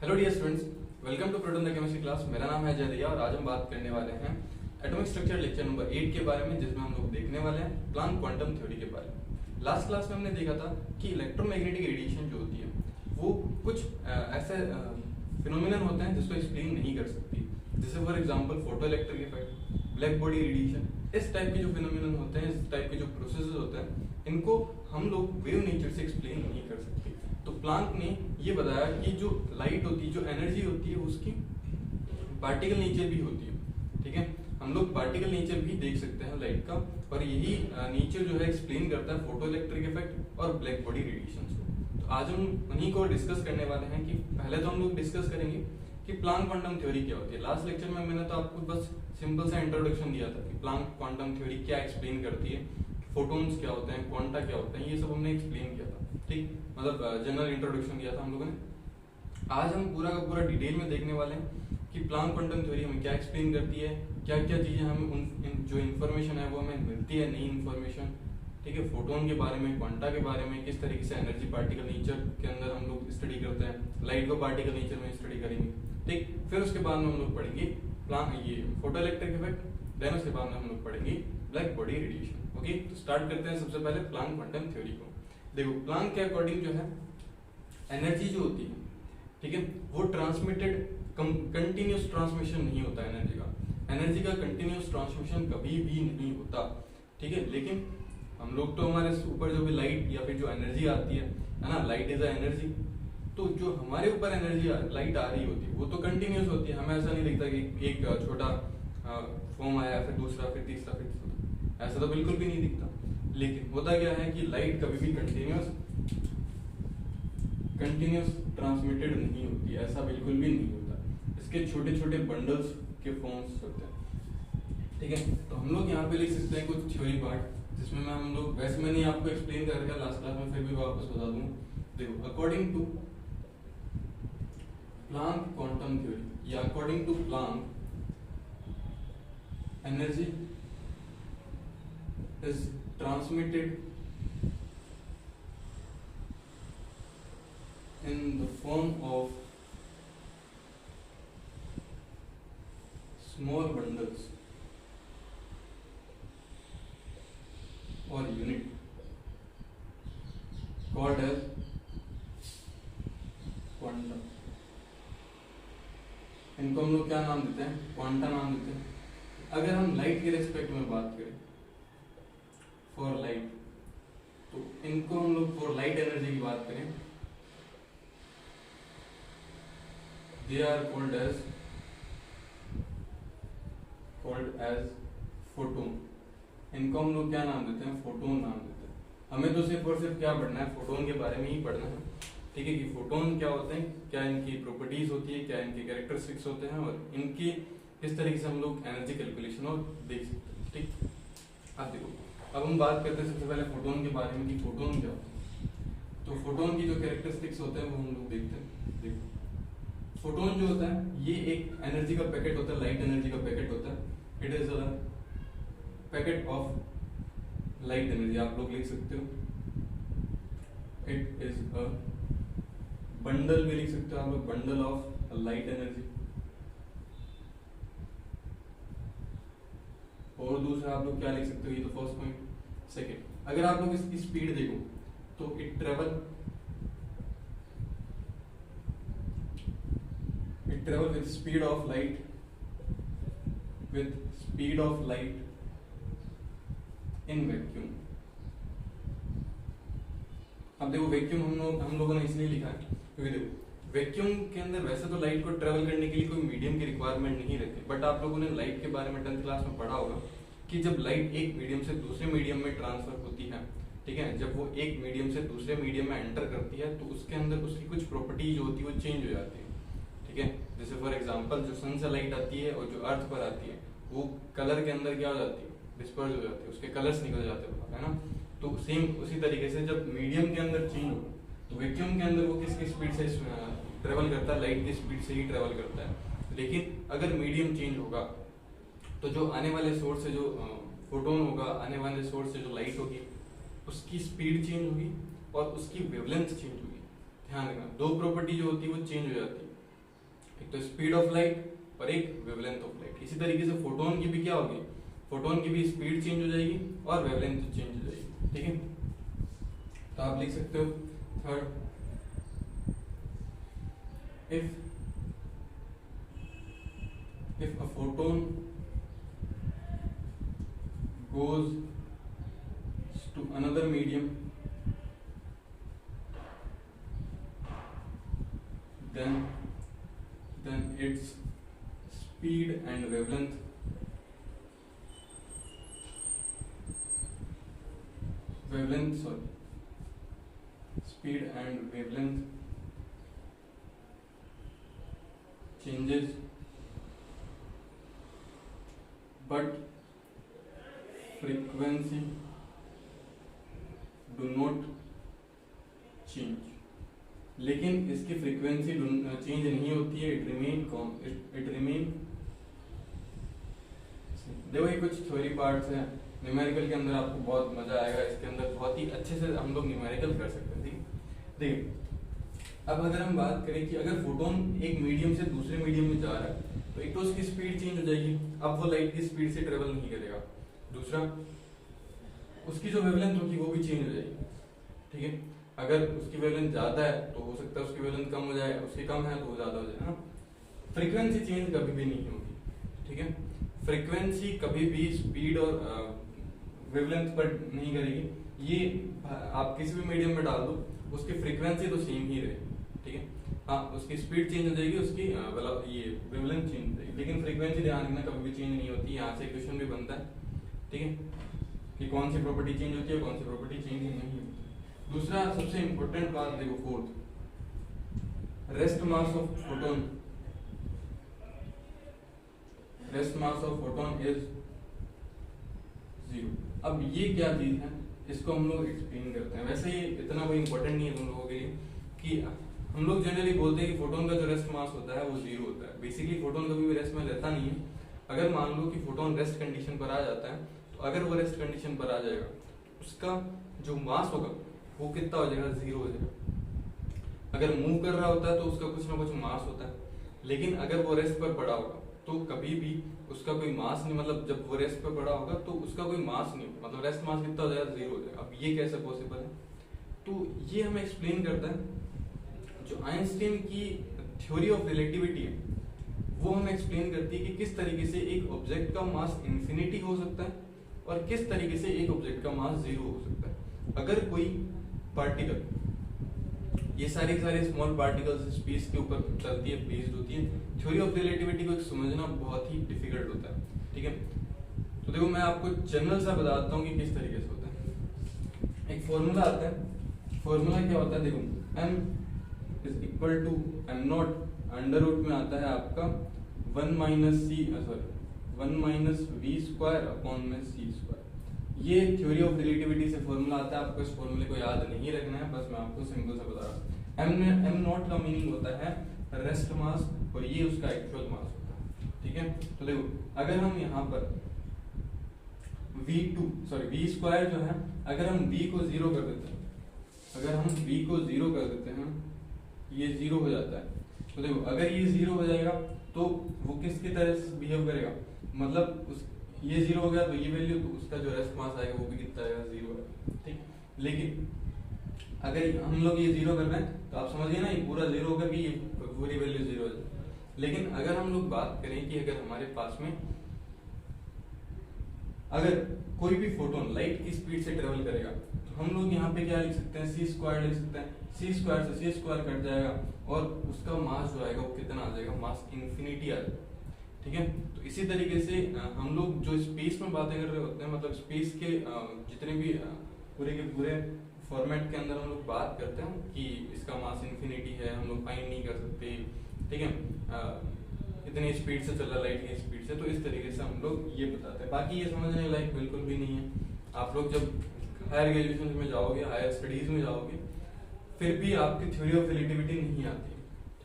Hello dear students, welcome to Proton the chemistry class. मेरा नाम है जयदिया और आज हम बात करने वाले हैं एटॉमिक स्ट्रक्चर लेक्चर नंबर 8 के बारे में, जिसमें हम लोग देखने वाले हैं प्लांक क्वांटम थ्योरी के बारे में। लास्ट क्लास में हमने देखा था कि इलेक्ट्रोमैग्नेटिक रेडिएशन जो होती है वो कुछ ऐसे फिनोमिनन होते हैं जिसको एक्सप्लेन नहीं कर सकती, जैसे for example photo electric effect, black body radiation. इस टाइप के जो फिनोमिनन होते हैं, इस टाइप के जो प्रोसेसेस होते हैं, इनको हम लोग वेव नेचर से एक्सप्लेन नहीं कर सकते। तो प्लांक ने ये बताया कि जो लाइट होती है, जो एनर्जी होती है, उसकी पार्टिकल नेचर भी होती है। ठीक है, हम लोग पार्टिकल नेचर भी देख सकते हैं लाइट का, और यही नेचर जो है एक्सप्लेन करता है फोटो इलेक्ट्रिक इफेक्ट और ब्लैक बॉडी रेडिएशन को। तो आज हम उन्हीं को डिस्कस करने वाले हैं। कि पहले तो हम लोग डिस्कस करेंगे कि प्लांक क्वांटम थ्योरी क्या होती है। लास्ट लेक्चर में मैंने तो आपको बस सिंपल सा इंट्रोडक्शन दिया था कि प्लांक क्वांटम थ्योरी क्या एक्सप्लेन करती है, फोटॉन्स क्या होते हैं, क्वांटा क्या होते हैं, ये सब हमने एक्सप्लेन किया था। ठीक, मतलब जनरल इंट्रोडक्शन दिया था हम लोगों ने। आज हम पूरा का पूरा डिटेल में देखने वाले हैं कि प्लांक क्वांटम थ्योरी हमें क्या एक्सप्लेन करती है, क्या क्या चीजें हमें जो इन्फॉर्मेशन है वो हमें मिलती है, नई इन्फॉर्मेशन। ठीक है, फोटोन के बारे में, क्वांटा के बारे में, किस तरीके से एनर्जी पार्टिकल नेचर के अंदर हम लोग स्टडी करते हैं, लाइट को पार्टिकल नेचर में स्टडी करेंगे। ठीक, फिर उसके बाद में हम लोग पढ़ेंगे ये फोटो इलेक्ट्रिक इफेक्ट, देन उसके बाद में हम लोग पढ़ेंगे ब्लैक बॉडी रेडिएशन। ओके, तो स्टार्ट करते हैं सबसे पहले प्लांक क्वांटम थ्योरी को। देखो, प्लांक के अकॉर्डिंग जो है एनर्जी जो होती है, ठीक है, वो ट्रांसमिटेड कंटिन्यूस ट्रांसमिशन नहीं होता एनर्जी का। एनर्जी का कंटिन्यूस ट्रांसमिशन कभी भी नहीं होता। ठीक है, लेकिन हम लोग तो हमारे ऊपर जो भी लाइट या फिर जो एनर्जी आती है ना, लाइट इज अ एनर्जी। तो जो हमारे ऊपर एनर्जी लाइट आ रही होती है वो तो कंटिन्यूस होती है। हमें ऐसा नहीं दिखता कि एक छोटा फॉर्म आया, फिर दूसरा, फिर तीसरा, फिर चौथा, ऐसा तो बिल्कुल भी नहीं दिखता। लेकिन होता क्या है कि लाइट कभी भी कंटिन्यूस ट्रांसमिटेड नहीं होती, ऐसा बिल्कुल भी नहीं होता। इसके छोटे छोटे बंडल्स के फॉर्म्स होते हैं। ठीक है, तो हम लोग यहाँ पे लिख सकते हैं कुछ थ्योरी पार्ट, जिसमें मैं हम लोग, वैसे मैंने आपको एक्सप्लेन कर रखा लास्ट क्लास में, फिर भी वापस बता दूं। देखो, according to Planck quantum theory या according to Planck, energy is transmitted in the form of small bundles or unit called as quantum। इनको हम लोग क्या नाम देते हैं? क्वांटा नाम देते हैं। अगर हम लाइट के रेस्पेक्ट में बात करें, फॉर लाइट, तो इनको हम लोग फॉर लाइट एनर्जी की बात करें, they are called as photon. इनको हम लोग क्या नाम देते हैं? फोटोन नाम देते हैं। हमें तो सिर्फ और सिर्फ क्या पढ़ना है? फोटोन के बारे में ही पढ़ना है। ठीक है, कि फोटोन क्या होते हैं, क्या इनकी प्रॉपर्टीज होती है, क्या इनके कैरेक्टरिस्टिक्स होते हैं, और इनकी किस तरीके से हम लोग एनर्जी कैलकुलेशन और देख सकते हैं। ठीक, अब देखो, अब हम बात करते हैं सबसे पहले फोटोन के बारे में कि फोटोन क्या होता है। तो फोटोन की जो कैरेक्टरिस्टिक्स होते हैं वो हम लोग देखते हैं। देखो, फोटोन जो होता है ये एक एनर्जी का पैकेट होता है, लाइट एनर्जी का पैकेट होता है। It is a packet of light energy, आप लोग लिख सकते हो। इट इज अ बंडल भी लिख सकते हो आप लोग, बंडल ऑफ लाइट एनर्जी। और दूसरा आप लोग क्या लिख सकते हो? ये तो फर्स्ट पॉइंट। सेकंड, अगर आप लोग इसकी स्पीड देखो तो it travel with speed of light, in vacuum. अब देखो, वैक्यूम हम लोगों ने इसलिए लिखा है क्योंकि देखो, वैक्यूम के अंदर वैसे तो लाइट को ट्रेवल करने के लिए कोई मीडियम की रिक्वायरमेंट नहीं रहती, बट आप लोगों ने लाइट के बारे में 10th क्लास में पढ़ा होगा कि जब लाइट एक मीडियम से दूसरे मीडियम में ट्रांसफर होती है, ठीक है, जब वो एक मीडियम से दूसरे मीडियम में एंटर करती है तो उसके अंदर उसकी कुछ प्रॉपर्टी जो होती है वो चेंज हो जाती है। ठीक है, जैसे फॉर एग्जाम्पल जो सन से लाइट आती है और जो अर्थ पर आती है, वो कलर के अंदर क्या हो जाती है? डिस्पर्स हो जाती है, उसके कलर्स निकल जाते हैं, है ना। तो सेम उसी तरीके से जब मीडियम के अंदर चेंज हो तो वैक्यूम के अंदर वो किसकी स्पीड से ट्रेवल करता है? लाइट की स्पीड से ही ट्रेवल करता है। लेकिन अगर मीडियम चेंज होगा तो जो आने वाले सोर्स से जो फोटोन होगा, आने वाले सोर्स से जो लाइट होगी, उसकी स्पीड चेंज होगी और उसकी वेवलेंथ चेंज होगी। ध्यान रखना, दो प्रॉपर्टी जो होती है वो चेंज हो जाती है। एक तो स्पीड ऑफ लाइट और एक वेवलेंथ ऑफ लाइट। इसी तरीके से फोटोन की भी क्या होगी, फोटोन की भी स्पीड चेंज हो जाएगी और वेवलेंथ चेंज हो जाएगी। ठीक है, तो आप लिख सकते हो third, if a photon goes to another medium, then its speed and wavelength speed and wavelength changes, but frequency do not change। लेकिन इसकी फ्रीक्वेंसी चेंज नहीं होती है, इट रिमेन। देखो ये कुछ थ्योरी पार्ट्स हैं, न्यूमेरिकल के अंदर आपको बहुत मजा आएगा, इसके अंदर बहुत ही अच्छे से हम लोग न्यूमेरिकल कर सकते हैं। ठीक, देखिए अब अगर हम बात करें कि अगर फोटोन एक मीडियम से दूसरे मीडियम में जा रहा है तो एक तो उसकी स्पीड चेंज हो जाएगी, अब वो लाइट की स्पीड से ट्रेवल नहीं करेगा। दूसरा, उसकी जो वेवलेंथ होगी वो भी चेंज हो जाएगी। ठीक है, अगर उसकी वेवलेंथ ज्यादा है तो हो सकता है उसकी वेवलेंथ कम हो जाए, उसकी कम है तो वो ज्यादा हो जाए ना। फ्रीक्वेंसी चेंज कभी भी नहीं होगी। ठीक है, फ्रीक्वेंसी कभी भी स्पीड और वेवलेंथ पर नहीं करेगी। ये आप किसी भी मीडियम में डाल दो, उसकी फ्रीक्वेंसी तो सेम ही रहेगी। ठीक है, हाँ उसकी स्पीड चेंज हो जाएगी, उसकी ये वेवलेंथ चेंज हो जाएगी, लेकिन फ्रीक्वेंसी ध्यान रखना कभी भी चेंज नहीं होती। यहाँ से क्वेश्चन भी बनता है, ठीक है, कि कौन सी प्रॉपर्टी चेंज होती है, कौन सी प्रॉपर्टी चेंज नहीं होती। दूसरा सबसे इंपॉर्टेंट बात देखो, fourth, rest mass of photon. Rest mass of photon is 0। अब ये क्या चीज है, इसको हम लोग एक्सप्लेन करते हैं। वैसे ये इतना कोई इंपॉर्टेंट नहीं है तुम लोगों के लिए कि हम लोग जनरली बोलते हैं कि फोटोन का जो रेस्ट मास होता है वो 0 होता है। बेसिकली फोटोन कभी भी रेस्ट में रहता नहीं है। अगर मान लो कि फोटोन रेस्ट कंडीशन पर आ जाता है, तो अगर वो रेस्ट कंडीशन पर आ जाएगा, उसका जो मास होगा वो कितना हो जाएगा, 0 हो जाएगा। अगर मूव कर रहा होता है तो उसका कुछ ना कुछ मास होता है, लेकिन अगर वो रेस्ट पर पड़ा होगा तो कभी भी उसका कोई मास नहीं, मतलब जब वो रेस्ट पर पड़ा होगा तो उसका कोई मास नहीं, मतलब रेस्ट मास कितना हो जाएगा, 0 हो जाएगा। अब ये कैसे पॉसिबल है, तो ये हमें एक्सप्लेन करता है जो आइंस्टीन की थ्योरी ऑफ रिलेटिविटी है, वो हमें एक्सप्लेन करती है कि किस तरीके से एक ऑब्जेक्ट का मास इंफिनिटी हो सकता है और किस तरीके से एक ऑब्जेक्ट का मास 0 हो सकता है। अगर कोई पार्टिकल, ये सारे स्मॉल पार्टिकल्स स्पेस के ऊपर चलती है, बेस्ड होती है, थ्योरी ऑफ रिलेटिविटी को समझना बहुत ही डिफिकल्ट होता है। ठीक है, तो देखो मैं आपको जनरल सा बताता हूँ कि किस तरीके से होता है। एक फॉर्मूला आता है, फॉर्मूला क्या होता है, देखो m is equal to m not under root में आता है आपका 1 माइनस v स्क्वायर अपॉन में c स्क्वायर। ये थ्योरी ऑफ रिलेटिविटी से फॉर्मूला आता है, आपको इस फॉर्मूले को याद नहीं रखना है, बस मैं आपको सिंपल सा बता रहा हूँ। m नॉट का मीनिंग होता है रेस्ट मास और ये उसका एक्चुअल मास होता है। ठीक है, तो देखो अगर हम यहाँ पर v स्क्वायर जो है, अगर हम v को 0 कर देते हैं, अगर हम v को 0 कर देते हैं, ये 0 हो जाता है। तो देखो अगर ये 0 हो जाएगा तो वो किसकी तरह से बिहेव करेगा, मतलब उस ये 0 हो गया तो ये वैल्यू, तो उसका जो रेस्ट मास आएगा वो भी कितना आएगा, 0 है। ठीक, लेकिन अगर हम लोग ये 0 कर रहे हैं तो आप समझिए ना, ये पूरा 0 होकर भी ये पूरी वैल्यू 0 हो जाए। लेकिन अगर हम लोग बात करें कि अगर हमारे पास में अगर कोई भी फोटोन लाइट की स्पीड से ट्रेवल करेगा, तो हम लोग यहाँ पे क्या लिख सकते हैं, c स्क्वायर लिख सकते हैं। c स्क्वायर से c स्क्वायर कट जाएगा और उसका मास जो आएगा वो कितना आ जाएगा, मास इंफिनिटी आ जाएगा। ठीक है, तो इसी तरीके से हम लोग जो स्पेस में बातें कर रहे होते हैं, मतलब स्पेस के जितने भी पूरे के पूरे फॉर्मेट के अंदर हम लोग बात करते हैं कि इसका मास इंफिनिटी है, हम लोग फाइंड नहीं कर सकते। ठीक है, इतनी स्पीड से चल रहा लाइट की स्पीड से, तो इस तरीके से हम लोग ये बताते हैं। बाकी ये समझने लायक बिल्कुल भी नहीं है। आप लोग जब हायर ग्रेजुएशन में जाओगे, हायर स्टडीज में जाओगे, फिर भी आपकी थ्योरी ऑफ रिलेटिविटी नहीं आती।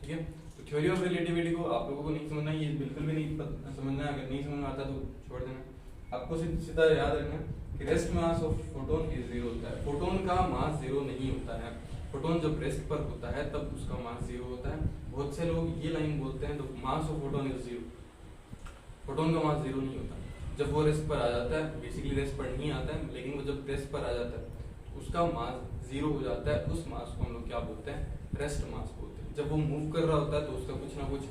ठीक है, तो थ्योरी ऑफ रिलेटिविटी को आप लोगों को नहीं समझना, ये बिल्कुल भी नहीं समझना। अगर नहीं समझ में आता तो छोड़ देना। आपको सीधा याद रखना कि rest mass of photon is 0 होता है। फोटोन का मास 0 नहीं होता है। फोटोन जब रेस्ट पर होता है तब उसका मास 0 होता है। बहुत से लोग ये लाइन बोलते हैं, the mass of photon is 0। Photon का मास 0 नहीं होता। जब वो रेस्ट पर आ जाता है, बेसिकली रेस्ट पर नहीं आता है, लेकिन वो जब रेस्ट पर आ जाता है उसका मास 0 हो जाता है। उस मास को हम लोग क्या बोलते हैं? रेस्ट मास बोलते हैं। जब वो मूव कर रहा होता है तो उसका कुछ ना कुछ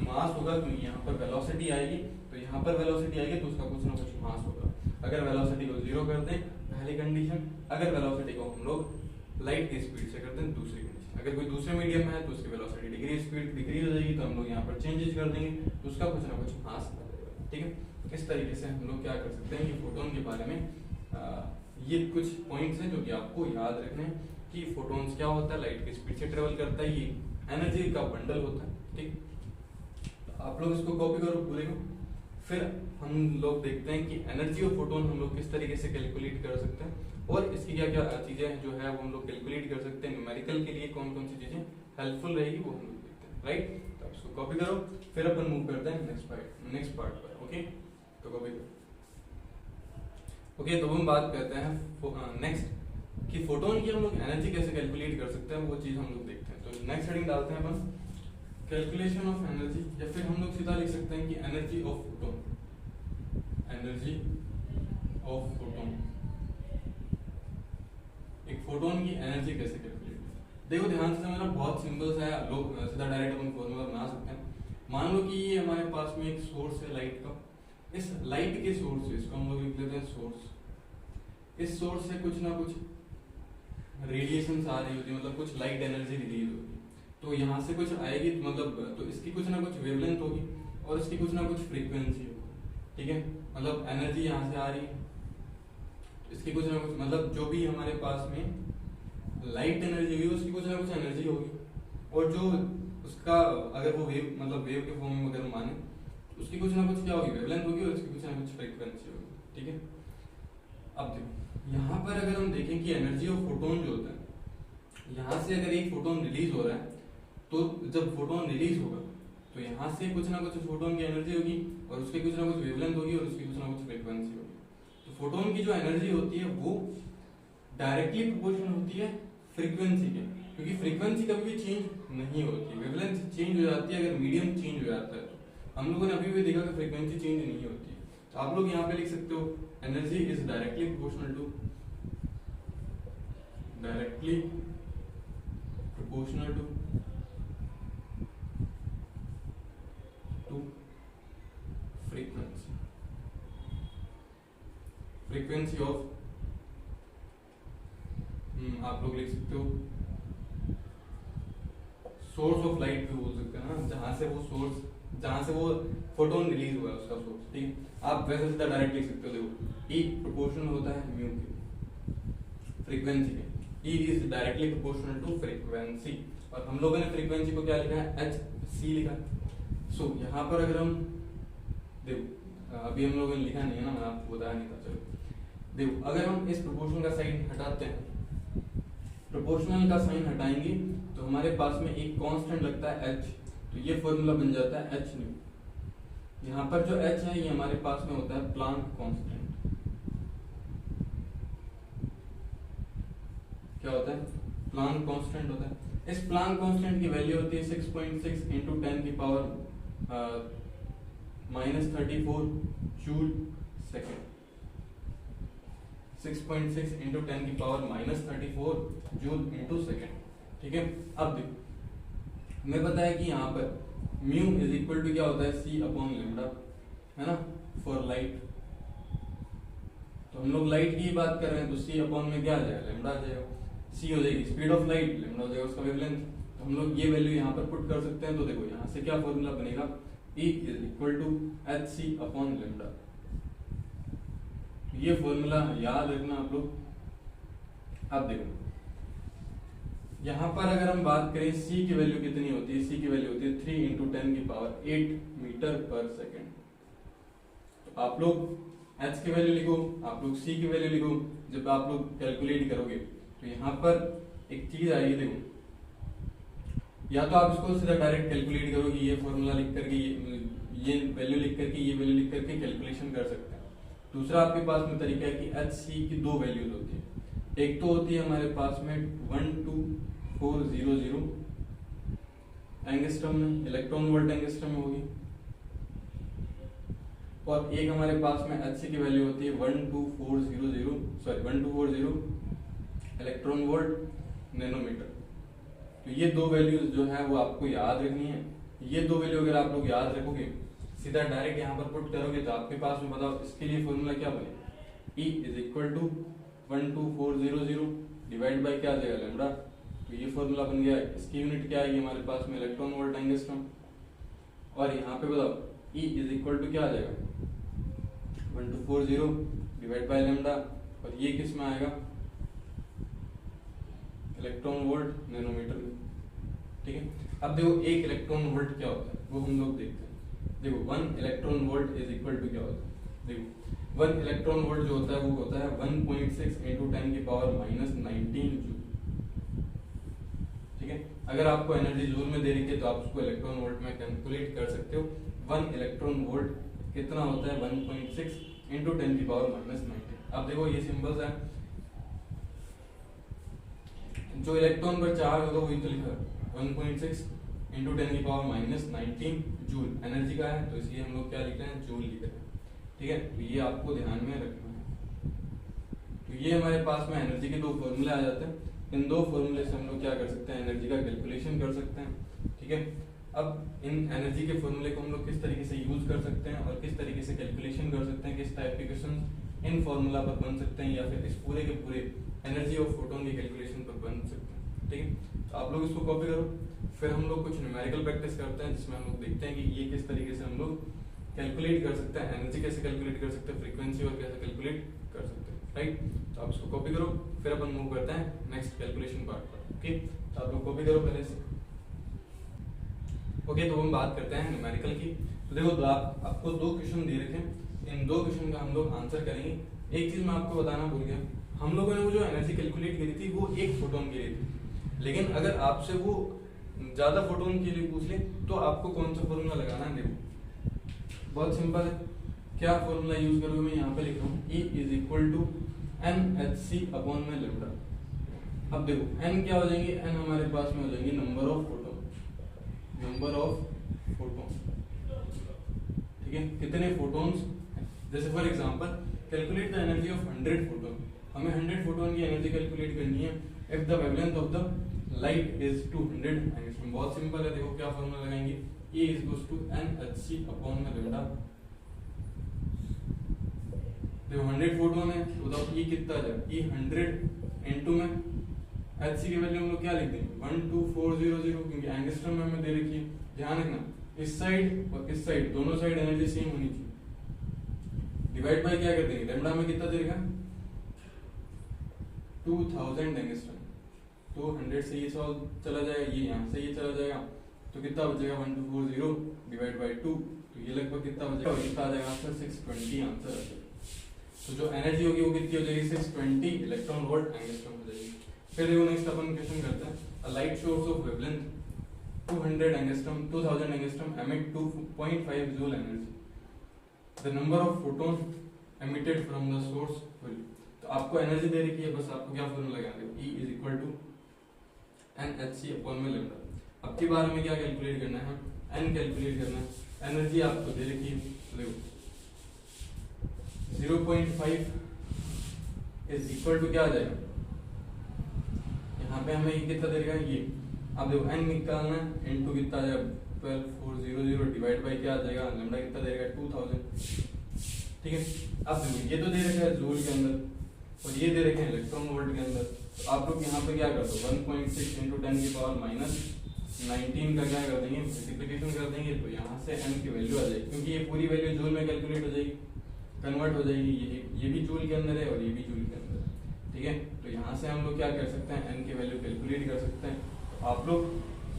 मास होगा, क्योंकि यहाँ पर वेलोसिटी आएगी, तो यहाँ पर वेलोसिटी आएगी तो उसका कुछ ना कुछ मास होगा। अगर वेलोसिटी को 0 कर दें पहली कंडीशन, अगर वेलोसिटी को हम लोग लाइट की स्पीड से कर दें दूसरी कंडीशन। अगर कोई दूसरे मीडियम है तो उसकी वेलोसिटी डिग्री स्पीड डिक्रीज हो जाएगी, तो हम लोग यहाँ पर चेंजेस कर देंगे तो उसका कुछ ना कुछ मास आ जाएगा। ठीक है, इस तरीके से हम लोग क्या कर सकते हैं कि फोटोन के बारे में ये कुछ पॉइंट्स हैं जो कि आपको याद रखने हैं कि फोटोन्स क्या होता है, लाइट की स्पीड से ट्रेवल करता है, ये एनर्जी का बंडल होता है। ठीक, तो आप लोग इसको कॉपी करो पूरे को। फिर हम लोग देखते हैं कि एनर्जी ऑफ फोटोन हम लोग किस तरीके से कैलकुलेट कर सकते हैं और इसकी क्या क्या चीजें जो है वो हम लोग कैलकुलेट कर सकते हैं। न्यूमेरिकल के लिए कौन कौन सी चीजें हेल्पफुल रहेगी वो हम लोग देखते हैं। राइट, तो आप इसको कॉपी करो, फिर अपन मूव करते हैं नेक्स्ट पार्ट पर। ओके, तो कॉपी करो। ओके, तो हम बात करते हैं नेक्स्ट कि फोटोन की हम लोग एनर्जी कैसे कैलकुलेट कर सकते हैं, वो चीज हम लोग देखते हैं। तो नेक्स्ट हेडिंग डालते हैं अपन कैलकुलेशन ऑफ एनर्जी, या फिर हम लोग सीधा लिख सकते हैं कि energy of photon. Energy of photon, एक फोटोन की एनर्जी कैसे कैलकुलेट। देखो ध्यान से समझना, बहुत सिंपल है, लोग सीधा डायरेक्ट अपन फॉर्मूला बना सकते हैं। मान लो कि ये हमारे पास में एक सोर्स है लाइट का, इस लाइट के सोर्स से इसको हम लोग लिख लेते हैं सोर्स। इस सोर्स से कुछ ना कुछ रेडिएशन आ रही होती है, मतलब कुछ लाइट एनर्जी रिलीज होगी, तो यहाँ से कुछ आएगी, मतलब तो इसकी कुछ ना कुछ वेवलेंथ होगी और इसकी कुछ ना कुछ फ्रीक्वेंसी होगी। ठीक है, मतलब एनर्जी यहाँ से आ रही है, इसकी कुछ ना कुछ, मतलब जो भी हमारे पास में लाइट एनर्जी होगी उसकी कुछ ना कुछ एनर्जी होगी, और जो उसका अगर वो वेव, मतलब वेव के फॉर्म में अगर माने उसकी कुछ ना कुछ क्या होगी, वेवलेंथ होगी, और इसकी कुछ ना कुछ फ्रीक्वेंसी होगी। ठीक है, अब देखो यहाँ पर अगर हम देखें कि एनर्जी ऑफ फोटोन जो होता है, यहाँ से अगर एक फोटोन रिलीज हो रहा है तो जब फोटोन रिलीज होगा तो यहाँ से कुछ ना कुछ फोटोन की एनर्जी होगी और उसकी कुछ ना कुछ वेवलेंथ होगी और उसकी कुछ ना कुछ फ्रीक्वेंसी होगी। तो फोटोन की जो एनर्जी होती है वो डायरेक्टली प्रोपोर्शनल होती है फ्रीक्वेंसी के, क्योंकि फ्रीक्वेंसी कभी भी चेंज नहीं होती, वेवलेंथ चेंज हो जाती है अगर मीडियम चेंज हो जाता है। तो हम लोगों ने अभी भी देखा कि फ्रीक्वेंसी चेंज नहीं होती है। तो आप लोग यहाँ पे लिख सकते हो energy is directly proportional to frequency of, आप लोग लिख सकते हो सोर्स ऑफ लाइट भी बोल सकते हैं ना, जहां से वो फोटोन रिलीज हुआ है उसका सोर्स। ठीक, आप वैसे सीधा डायरेक्ट लिख सकते हो। देखो ई प्रोपोर्शनल होता है म्यू के फ्रीक्वेंसी के, E is directly proportional to frequency, और हम लोगों ने फ्रीक्वेंसी को क्या लिखा है, एच सी लिखा। सो यहाँ पर अगर हम देखो, अभी हम लोगों ने लिखा नहीं है ना, मैंने आपको बताया नहीं था। चलो देखो, अगर हम इस प्रोपोर्शनल का साइन हटाते हैं, प्रोपोर्शनल का साइन हटाएंगे तो हमारे पास में एक कांस्टेंट लगता है h, तो ये फॉर्मूला बन जाता है h न्यू। यहाँ पर जो h है ये हमारे पास में होता है प्लांक कांस्टेंट। क्या होता है, प्लांक कांस्टेंट होता है। इस प्लांक कांस्टेंट की वैल्यू होती है 6.6 इंटू 10 की पावर -34 जूल सेकेंड। 6.6 इंटू 10 की पावर -34 जूल इंटू सेकेंड। ठीक है, अब देखो हमें पता है कि यहाँ पर म्यू इज इक्वल टू क्या होता है, c अपॉन लैम्डा, है ना, फॉर लाइट। तो हम लोग लाइट की बात कर रहे हैं तो c अपॉन में क्या आ जाएगा, लैम्डा आ जाएगा। c हो जाएगी स्पीड ऑफ लाइट, लैम्डा हो जाएगा उसका वेवलेंथ। तो हम लोग ये वैल्यू यहाँ पर पुट कर सकते हैं। तो देखो यहाँ से क्या फॉर्मूला बनेगा, E is equal to h c upon lambda. ये फॉर्मूला याद रखना आप लोग। अब देखो यहाँ पर अगर हम बात करें c की वैल्यू कितनी होती है, c की वैल्यू होती है 3 इंटू 10 की पावर 8 मीटर पर सेकेंड। तो आप लोग h की वैल्यू लिखो, आप लोग c की वैल्यू लिखो। जब आप लोग कैलकुलेट करोगे तो यहाँ पर एक चीज आएगी, देखो या तो आप इसको सीधा डायरेक्ट कैलकुलेट करोगे, ये फॉर्मूला लिख करके ये वैल्यू लिख करके ये वैल्यू लिख करके कैलकुलेशन कर सकते हैं। दूसरा आपके पास में तरीका है कि एच सी की दो वैल्यूज होती है, एक तो होती है हमारे पास में 1 to 400 एंगस्ट्रम में, इलेक्ट्रॉन वोल्ट एंगस्ट्रम में होगी। और एक हमारे पास में Hc की वैल्यू होती है 1240 इलेक्ट्रॉन वोल्ट नैनोमीटर। तो ये दो वैल्यूज जो है वो आपको याद रखनी है। ये दो वैल्यू अगर आप लोग याद रखोगे, सीधा डायरेक्ट यहाँ पर पुट करोगे तो आपके पास में बताओ इसके लिए फॉर्मूला क्या बने, E is equal to 12400 divide by क्या आ जाएगा लैम्डा। तो ये फॉर्मूला बन गया। इसकी यूनिट क्या आएगी हमारे पास में, इलेक्ट्रॉन वोल्ट एंगस्ट्रॉम। और यहाँ पे बताओ E इज इक्वल टू क्या आ जाएगा 1240 डिवाइड बाई लैम्डा। और ये किस में आएगा, इलेक्ट्रॉन वोल्ट नैनोमीटर में। ठीक है, अब देखो एक इलेक्ट्रॉन वोल्ट क्या होता है वो हम लोग देखते हैं। देखो 1 electron volt is equal to क्या होता है, देखो 1 इलेक्ट्रॉन वोल्ट जो होता है वो होता है 1.6 × 10⁻⁻19 जूल। ठीक है, अगर आपको एनर्जी जूल में दे रही है तो आप उसको इलेक्ट्रॉन वोल्ट में कैलकुलेट कर सकते हो। 1 इलेक्ट्रॉन वोल्ट कितना होता है 1.6 × 10⁻⁻19। अब देखो ये सिंबल्स है, जो इलेक्ट्रॉन पर चार्ज होगा वही तो लिखा है 1.6 × 10⁻⁻19 जूल एनर्जी का है, तो इसलिए हम लोग क्या लिख रहे हैं, जूल लिख रहे हैं। ठीक है, तो ये आपको ध्यान में रखना है। तो ये हमारे पास में एनर्जी के दो फॉर्मूले आ जाते हैं। इन दो फॉर्मूले से हम लोग क्या कर सकते हैं, एनर्जी का कैलकुलेशन कर सकते हैं। ठीक है, अब इन एनर्जी के फॉर्मूले को हम लोग किस तरीके से यूज कर सकते हैं और किस तरीके से कैलकुलेशन कर सकते हैं, किस टाइप के क्वेश्चन इन फॉर्मूला पर बन सकते हैं या फिर इस पूरे के पूरे एनर्जी ऑफ फोटोन की कैलकुलेशन पर बन सकते हैं। ठीक है, तो आप लोग इसको कॉपी करो। फिर हम लोग कुछ न्यूमेरिकल प्रैक्टिस करते हैं जिसमें हम लोग देखते हैं कि ये किस तरीके से हम लोग कैलकुलेट कर सकते हैं, एनर्जी कैसे कैलकुलेट कर सकते हैं, फ्रीक्वेंसी और कैसे कैलकुलेट कर सकते हैं। राइट, तो आप इसको कॉपी करो, फिर अपन मूव करते हैं नेक्स्ट कैलकुलेशन पार्ट पर। ओके, तो आप लोग कॉपी करो पहले से। ओके, तो हम बात करते हैं न्यूमेरिकल की। तो देखो आपको दो क्वेश्चन दे रखे हैं, इन दो क्वेश्चन का हम लोग आंसर करेंगे। एक चीज मैं आपको बताना भूल गया, हम लोगों ने वो जो एनर्जी कैलकुलेट करी थी वो एक फोटोन के लिए थी, लेकिन अगर आपसे वो ज्यादा फोटोन के लिए पूछ ले तो आपको कौन सा फॉर्मूला लगाना है। देखो बहुत सिंपल है, क्या फॉर्मूला यूज करोगे, मैं यहाँ पे लिख रहा हूँ E is equal to NHc upon में लैम्डा। अब देखो n क्या हो जाएंगे, n हमारे पास में हो जाएंगे नंबर ऑफ फोटोन। ठीक है, कितने फोटोन्स, जैसे for example calculate the energy of 100 photon. हमें 100 फोटोन की एनर्जी कैलकुलेट करनी है if the wavelength of the light is 200 angstrom. बहुत सिंपल है, देखो क्या फॉर्मूला लगाएंगे, E is equal to NHc upon में लैम्डा। देखो 100 फोटोन है तो बताओ E कितना आ जाएगा, E 100 इनटू में Hc की वैल्यू हम लोग क्या लिख देंगे 12400, क्योंकि एंगस्ट्रॉम में हमें दे रखी है। ध्यान रखना इस साइड और इस साइड दोनों साइड एनर्जी सेम होनी चाहिए। डिवाइड बाय क्या कर देंगे, लैम्डा में कितना दे रखा 2000 एंगस्ट्रॉम। तो 100 से ये सॉल्व चला जाएगा, ये यहाँ से ये चला जाएगा, तो कितना बचेगा 1240 डिवाइड बाय 2, तो ये लगभग कितना बचेगा, कितना आ जाएगा आंसर 620 आंसर आ जाएगा। तो जो एनर्जी होगी वो कितनी हो जाएगी 620 इलेक्ट्रॉन वोल्ट एंगस्ट्रॉम हो जाएगी। फिर देखो नेक्स्ट अपन क्वेश्चन करते हैं, a light source of wavelength 200 angstrom 2000 angstrom emit 2.5 joule energy, the number of photon emitted from the source will। तो आपको एनर्जी दे रखी है, बस आपको क्या फॉर्मूला लगाना है, E is equal to NHc upon में लैम्डा। अब की बार में क्या कैलकुलेट करना है, n कैलकुलेट करना है। एनर्जी आपको दे रखी है, देखो 0.5 इज इक्वल टू क्या आ जाएगा, यहाँ पे हमें कितना दे रखा है ये। अब देखो n निकालना है, इनटू कितना आ जाएगा 12400 डिवाइड बाय क्या आ जाएगा, लैम्डा कितना दे रखा है 2000। ठीक है, अब देखो ये तो दे रखा है जूल के अंदर और ये दे रखे हैं इलेक्ट्रॉन वोल्ट के अंदर। तो आप लोग यहाँ पे क्या करते हो 1.6 × 10⁻⁻19 का क्या कर देंगे, मल्टीप्लिकेशन कर देंगे, तो यहाँ से n की वैल्यू आ जाएगी, क्योंकि ये पूरी वैल्यू जूल में कैलकुलेट हो जाएगी, कन्वर्ट हो जाएगी। ये भी जूल के अंदर है और ये भी जूल के अंदर है। ठीक है, तो यहाँ से हम लोग क्या कर सकते हैं, n की वैल्यू कैलकुलेट कर सकते हैं। तो आप लोग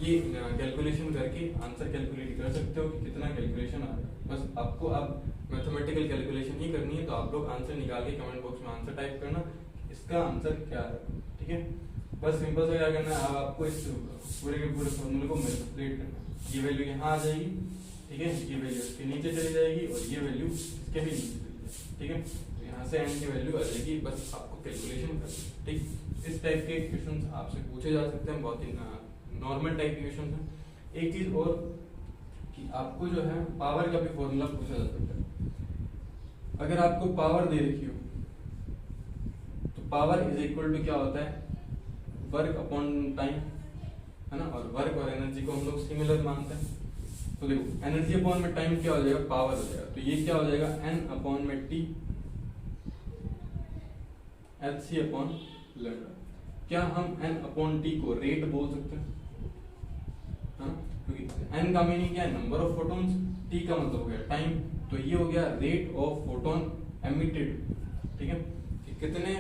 ये कैलकुलेशन करके आंसर कैलकुलेट कर सकते हो कि कितना कैलकुलेशन आ रहा है। बस आपको अब मैथमेटिकल कैलकुलेशन ही करनी है, तो आप लोग आंसर निकाल के कमेंट बॉक्स में आंसर टाइप करना, इसका आंसर क्या है। ठीक है, बस सिंपल से क्या करना है, अब आपको इस पूरे के पूरे फॉर्मूले को मल्टीप्लाई करना है। ये वैल्यू यहाँ आ जाएगी, ठीक है, ये वैल्यू इसके नीचे चली जाएगी और ये वैल्यू इसके भी नीचे चली जाएगी। ठीक है, तो यहाँ से n की वैल्यू आ जाएगी, बस आपको कैलकुलेशन करनी है। ठीक, इस टाइप के क्वेश्चन आपसे पूछे जा सकते हैं, बहुत ही नॉर्मल टाइप के क्वेश्चन हैं। एक चीज और कि आपको जो है पावर का भी फॉर्मूला पूछा जा सकता है। अगर आपको पावर दे रखी हो तो पावर इज इक्वल टू क्या होता है, वर्क अपॉन टाइम, है ना, और वर्क और एनर्जी को हम लोग सिमिलर मानते हैं। तो देखो एनर्जी अपॉन में टाइम क्या हो जाएगा, पावर हो जाएगा, तो ये क्या हो जाएगा n अपॉन में t hc अपॉन लैम्डा। क्या हम n अपॉन t को रेट बोल सकते हैं, हाँ, क्योंकि n का मीनिंग क्या है, नंबर ऑफ फोटॉन्स, t का मतलब हो गया टाइम, तो ये हो गया रेट ऑफ फोटोन एमिटेड। ठीक है, कि कितने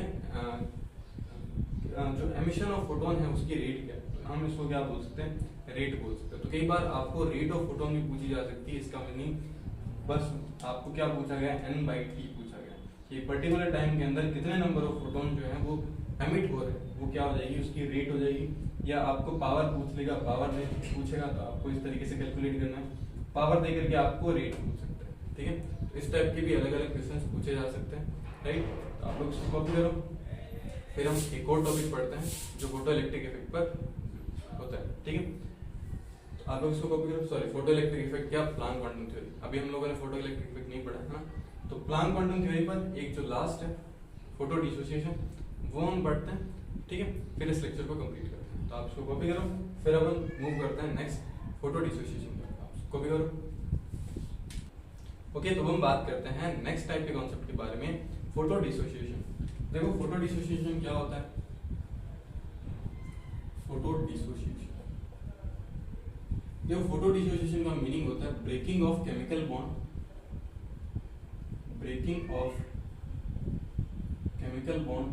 जो एमिशन ऑफ फोटोन है उसकी रेट क्या है, तो हम इसको क्या बोल सकते हैं, रेट बोल सकते हैं। तो कई बार आपको रेट ऑफ फोटोन भी पूछी जा सकती है, इसका मीनिंग बस आपको क्या पूछा गया, n/t पूछा गया कि पर्टिकुलर टाइम के अंदर कितने नंबर ऑफ फोटोन जो है वो एमिट हो रहे हैं, वो क्या हो जाएगी, उसकी रेट हो जाएगी। या आपको पावर पूछ लेगा, पावर में पूछेगा तो आपको इस तरीके से कैलकुलेट करना है, पावर दे करके आपको रेट पूछ सकते हैं। ठीक है, तो इस टाइप के भी अलग अलग क्वेश्चन पूछे जा सकते हैं, राइट। तो आप लोग इसको कॉपी करो, फिर हम एक और टॉपिक पढ़ते हैं जो फोटो इलेक्ट्रिक इफेक्ट पर होता है। ठीक है, तो आप लोग इसको कॉपी करो। सॉरी, फोटो इलेक्ट्रिक इफेक्ट क्या, प्लांक क्वांटम थ्योरी। अभी हम लोगों ने फोटो इलेक्ट्रिक इफेक्ट नहीं पढ़ा है ना, तो प्लांक क्वांटम थ्योरी पर एक जो लास्ट है फोटो डिसोसिएशन, वो हम पढ़ते हैं। ठीक है, फिर इस लेक्चर को कंप्लीट करते हैं। तो आप इसको कॉपी करो, फिर अपन मूव करते हैं नेक्स्ट फोटो डिसोसिएशन पर। आप कॉपी करो। ओके, तो हम बात करते हैं नेक्स्ट टाइप के कॉन्सेप्ट के बारे में, फोटो डिसोसिएशन। देखो फोटो डिसोसिएशन क्या होता है, फोटो डिसोसिएशन, देखो फोटो डिसोसिएशन का मीनिंग होता है breaking of chemical bond, breaking of chemical bond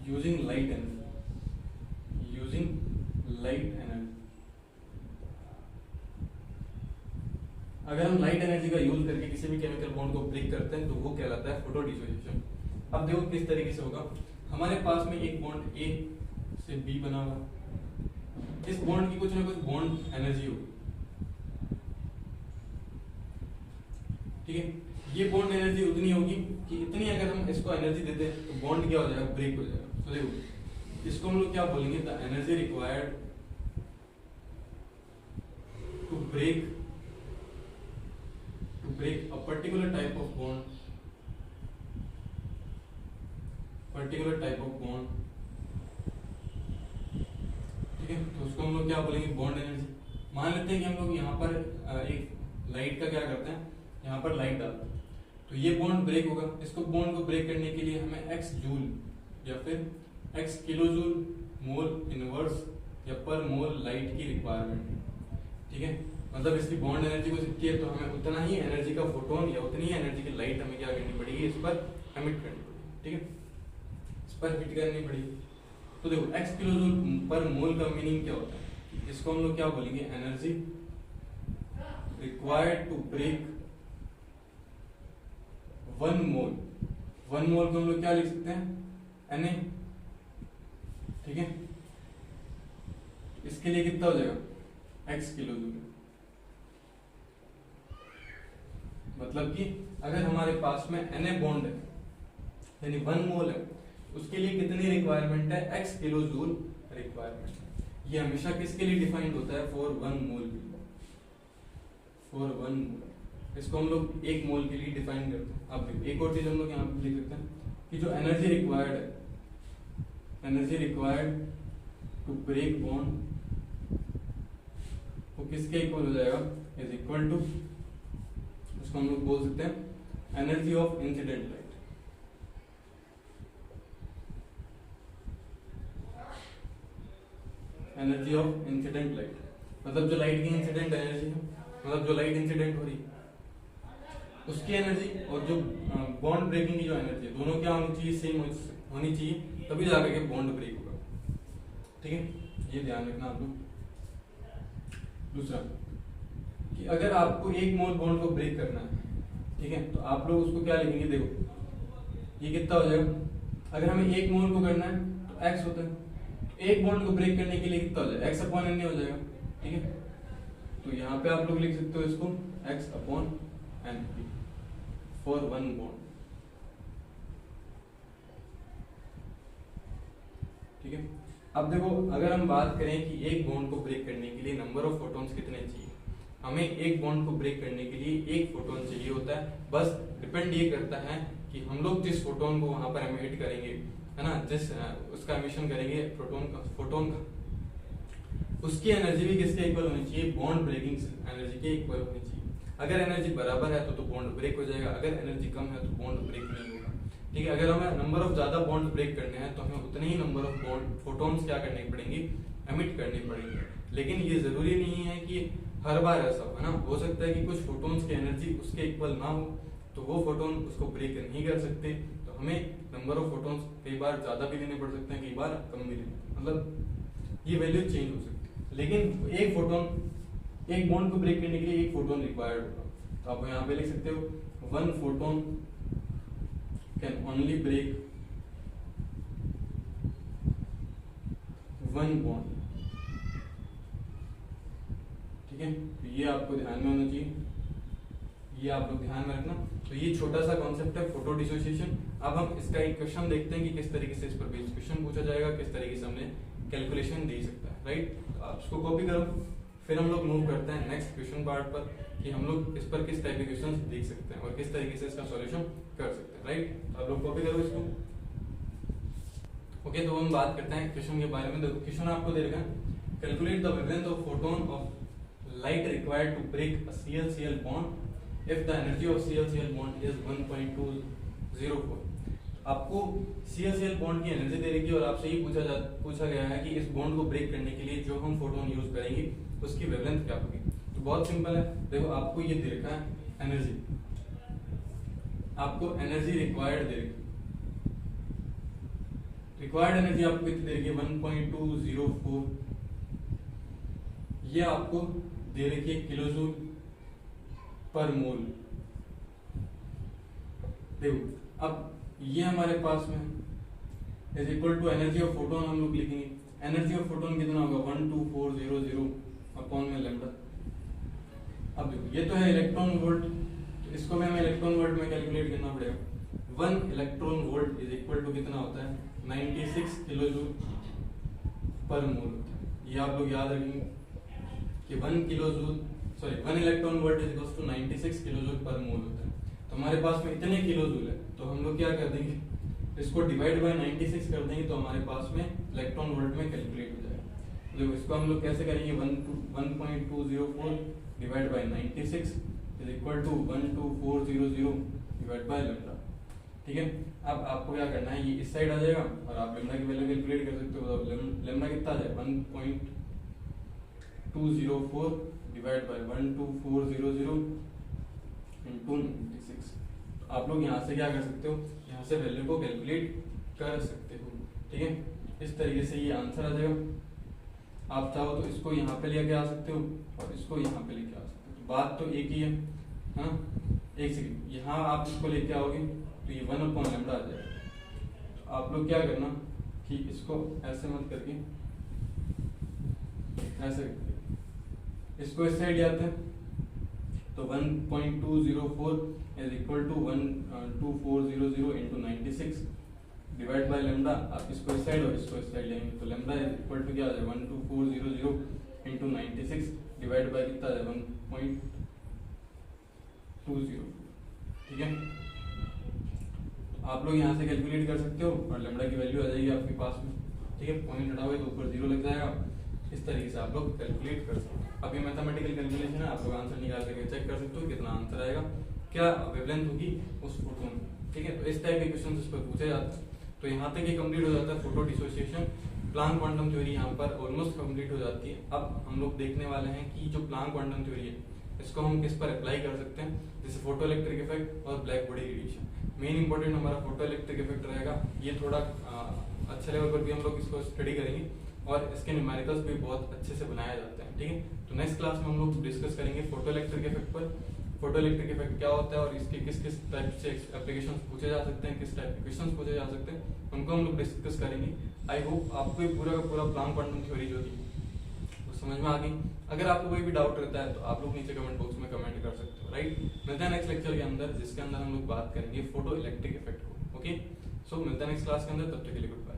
using light energy, using light energy. अगर हम लाइट एनर्जी का यूज करके किसी भी केमिकल बॉन्ड को ब्रेक करते हैं तो वो कहलाता है फोटो डिसोसिएशन। अब देखो किस तरीके से होगा, हमारे पास में एक बॉन्ड ए से बी बना हुआ, इस बॉन्ड की कुछ ना कुछ बॉन्ड एनर्जी होगी। ठीक है, ये बॉन्ड एनर्जी उतनी होगी कि इतनी अगर हम इसको एनर्जी देते हैं तो बॉन्ड क्या हो जाएगा, ब्रेक हो जाएगा। तो देखो इसको हम लोग क्या बोलेंगे, the energy required to break a particular type of bond, particular type of bond। ठीक है, तो उसको हम लोग क्या बोलेंगे, बॉन्ड एनर्जी। मान लेते हैं कि हम लोग यहाँ पर एक लाइट का क्या करते हैं, यहाँ पर लाइट डालते हैं, तो ये बॉन्ड ब्रेक होगा। इसको बॉन्ड को ब्रेक करने के लिए हमें x जूल या फिर x किलोजूल मोल इनवर्स या पर मोल लाइट की रिक्वायरमेंट है। ठीक है, मतलब इसकी बॉन्ड एनर्जी को जितनी है तो हमें उतना ही एनर्जी का फोटोन या उतनी ही एनर्जी की लाइट हमें क्या करनी पड़ेगी, इस पर एमिट करनी पड़ेगी। ठीक है, इस पर हिट करनी पड़ेगी। तो देखो x किलोजूल पर मोल का मीनिंग क्या होता है, इसको हम लोग क्या बोलेंगे, एनर्जी रिक्वायर्ड टू ब्रेक 1 मोल। 1 मोल को हम लोग क्या लिख सकते हैं, Na। ठीक है, इसके लिए कितना हो जाएगा, x किलोजूल। मतलब कि अगर हमारे पास में Na बॉन्ड है यानी 1 मोल है, उसके लिए कितनी रिक्वायरमेंट है, x किलोजूल रिक्वायरमेंट है। ये हमेशा किसके लिए डिफाइंड होता है, फॉर 1 मोल के लिए, फॉर 1 मोल। इसको हम लोग 1 मोल के लिए डिफाइन करते हैं। अब एक और चीज हम लोग यहाँ पे लिख सकते हैं कि जो एनर्जी रिक्वायर्ड है, energy required to break bond, वो किसके इक्वल हो जाएगा, इज इक्वल टू, उसको हम लोग बोल सकते हैं energy of incident light. Energy of incident light मतलब जो लाइट की इंसिडेंट एनर्जी है, मतलब जो लाइट इंसिडेंट हो रही है उसकी एनर्जी और जो बॉन्ड ब्रेकिंग की जो एनर्जी है, दोनों क्या होनी चाहिए, सेम होनी चाहिए, तभी जाकर के बॉन्ड ब्रेक होगा। ठीक है, ये ध्यान रखना आप लोग। दूसरा कि अगर आपको 1 मोल बॉन्ड को ब्रेक करना है, ठीक है, तो आप लोग उसको क्या लिखेंगे, देखो ये कितना हो जाएगा, अगर हमें 1 मोल को करना है तो x होता है, एक बॉन्ड को ब्रेक करने के लिए कितना हो जाएगा, x अपॉन n हो जाएगा। ठीक है, तो यहाँ पे आप लोग लिख सकते हो इसको x upon Np for one bond. ठीक है, अब देखो अगर हम बात करें कि एक बॉन्ड को ब्रेक करने के लिए नंबर ऑफ फोटॉन्स कितने चाहिए, हमें एक बॉन्ड को ब्रेक करने के लिए एक फोटोन चाहिए होता है। बस डिपेंड ये करता है कि हम लोग जिस फोटोन को वहां पर एमिट करेंगे, है ना, जिस उसका एमिशन करेंगे फोटोन का, उसकी एनर्जी भी किसके इक्वल होनी चाहिए, बॉन्ड ब्रेकिंग एनर्जी के इक्वल होनी चाहिए। अगर एनर्जी बराबर है तो बॉन्ड ब्रेक हो जाएगा, अगर एनर्जी कम है तो बॉन्ड ब्रेक नहीं होगा। ठीक है, अगर हमें नंबर ऑफ ज्यादा बॉन्ड ब्रेक करने हैं तो हमें उतने ही नंबर ऑफ बॉन्ड फोटोन्स क्या करने पड़ेंगे, एमिट करने पड़ेंगे। लेकिन ये जरूरी नहीं है कि हर बार ऐसा हो, है ना, हो सकता है कि कुछ फोटोन्स की एनर्जी उसके इक्वल ना हो तो वो फोटोन उसको ब्रेक नहीं कर सकते, तो हमें नंबर ऑफ फोटोन्स कई बार ज्यादा भी लेने पड़ सकते हैं, कई बार कम भी लेने, मतलब ये वैल्यू चेंज हो सकती है। लेकिन एक फोटोन, एक बॉन्ड को ब्रेक करने के लिए एक फोटोन रिक्वायर्ड होगा, तो आप यहाँ पे लिख सकते हो one photon can only break one bond. ठीक है, तो ये आपको ध्यान में होना चाहिए, ये आप लोग ध्यान में रखना। तो ये छोटा सा कॉन्सेप्ट है फोटो डिसोसिएशन। अब हम इसका एक क्वेश्चन देखते हैं कि किस तरीके से इस पर बेस्ड क्वेश्चन पूछा जाएगा, किस तरीके से हमने कैलकुलेशन दे सकता है, राइट। तो आप इसको कॉपी करो, फिर हम लोग मूव करते हैं नेक्स्ट क्वेश्चन पार्ट पर कि हम लोग इस पर किस टाइप के क्वेश्चन देख सकते हैं और किस तरीके से इसका सॉल्यूशन कर सकते हैं, राइट। तो आप लोग कॉपी करो इसको। ओके, तो हम बात करते हैं क्वेश्चन के बारे में। देखो क्वेश्चन आपको दे रखा है, calculate the wavelength of photon of light required to break a CL-Cl bond if the energy of CL-Cl bond is 1.204। आपको CL-Cl बॉन्ड की एनर्जी दे रखी है और आपसे ये पूछा गया है कि इस बॉन्ड को ब्रेक करने के लिए जो हम फोटोन यूज करेंगे उसकी वेवलेंथ क्या होगी। तो बहुत सिंपल है, देखो आपको ये दे रखा है एनर्जी, आपको एनर्जी रिक्वायर्ड दे रखी, रिक्वायर्ड एनर्जी आपको कितनी दे रखी है 1.204, ये आपको दे रखी है किलोजूल पर मोल। देखो अब ये हमारे पास में is equal to energy of photon, हम लोग लिखेंगे एनर्जी ऑफ फोटोन कितना होगा 12400 अपॉन में लैम्डा। अब देखो ये तो है इलेक्ट्रॉन वोल्ट, तो इसको भी हमें इलेक्ट्रॉन वोल्ट में कैलकुलेट करना पड़ेगा। 1 electron volt is equal to कितना होता है 96 किलोजूल पर मोल। ये आप लोग याद रखेंगे कि 1 electron volt is equal to 96 kilojoule per mole होता है। तो हमारे पास में इतने किलोजूल है, तो हम लोग क्या कर देंगे, इसको डिवाइड बाय 96 कर देंगे, तो हमारे पास में इलेक्ट्रॉन वोल्ट में कैलकुलेट हो जाएगा। देखो इसको हम लोग कैसे करेंगे 1.204 divide by 96 is equal to 12400 divide by lambda. ठीक है, अब आपको क्या करना है, ये इस साइड आ जाएगा और आप लैम्डा की वैल्यू कैलकुलेट कर सकते हो। लैम्डा कितना आ जाए 1.204 डिवाइड बाय 12400 इनटू 96। आप लोग यहाँ से क्या कर सकते हो, यहाँ से वैल्यू को कैलकुलेट कर सकते हो। ठीक है, इस तरीके से ये आंसर आ जाएगा। आप चाहो तो इसको यहाँ पे लेके आ सकते हो और इसको यहाँ पे लेके आ सकते हो, तो बात तो एक ही है। हाँ, एक सेकंड, यहाँ आप इसको लेके आओगे तो ये 1/λ आ जाएगा। तो आप लोग क्या करना कि इसको ऐसे मत करके ऐसे करके इसको इस साइड आते हैं, तो 1.204 is equal to 12400 into 96 divide by lambda. आप इसको इस साइड और इसको इस साइड लेंगे, तो लैम्डा इज इक्वल टू क्या आ जाए 12400 इंटू 96 डिवाइड बाय कितना आ जाए 1.204। ठीक है, आप लोग यहाँ से कैलकुलेट कर सकते हो और लैम्डा की वैल्यू आ जाएगी आपके पास में। ठीक है, पॉइंट हटाओगे तो ऊपर 0 लग जाएगा। इस तरीके से आप लोग कैलकुलेट कर सकते हो। अब ये मैथमेटिकल कैलकुलेशन है, आप लोग आंसर निकाल करके चेक कर सकते हो कितना आंसर आएगा, क्या वेवलेंथ होगी उस फोटोन की। ठीक है, तो इस टाइप के क्वेश्चन इस पर पूछे जाते हैं। तो यहाँ तक ये कंप्लीट हो जाता है photo dissociation. Planck quantum theory यहाँ पर ऑलमोस्ट कंप्लीट हो जाती है। अब हम लोग देखने वाले हैं कि जो प्लांक क्वांटम थ्योरी है इसको हम किस पर अप्लाई कर सकते हैं, जैसे फोटो इलेक्ट्रिक इफेक्ट और black body radiation. Main important हमारा फोटो इलेक्ट्रिक इफेक्ट रहेगा, ये थोड़ा अच्छे लेवल पर भी हम लोग इसको स्टडी करेंगे और इसके न्यूमेरिकल्स भी बहुत अच्छे से बनाया जाता है। ठीक है, तो नेक्स्ट क्लास में हम लोग डिस्कस करेंगे फोटो इलेक्ट्रिक इफेक्ट पर, फोटो इलेक्ट्रिक इफेक्ट क्या होता है और इसके किस किस टाइप से एप्लीकेशंस पूछे जा सकते हैं, किस टाइप के क्वेश्चंस पूछे जा सकते हैं, उनको हम लोग डिस्कस करेंगे। आई होप आपको ये पूरा का पूरा प्लांक क्वांटम थ्योरी जो थी वो समझ में आ गई। अगर आपको कोई भी डाउट रहता है तो आप लोग नीचे कमेंट बॉक्स में कमेंट कर सकते हो, राइट। मिलते हैं नेक्स्ट लेक्चर के अंदर, जिसके अंदर हम लोग बात करेंगे फोटो इलेक्ट्रिक इफेक्ट को। ओके, सो मिलते हैं नेक्स्ट क्लास के अंदर, तब तक के लिए गुड बाय।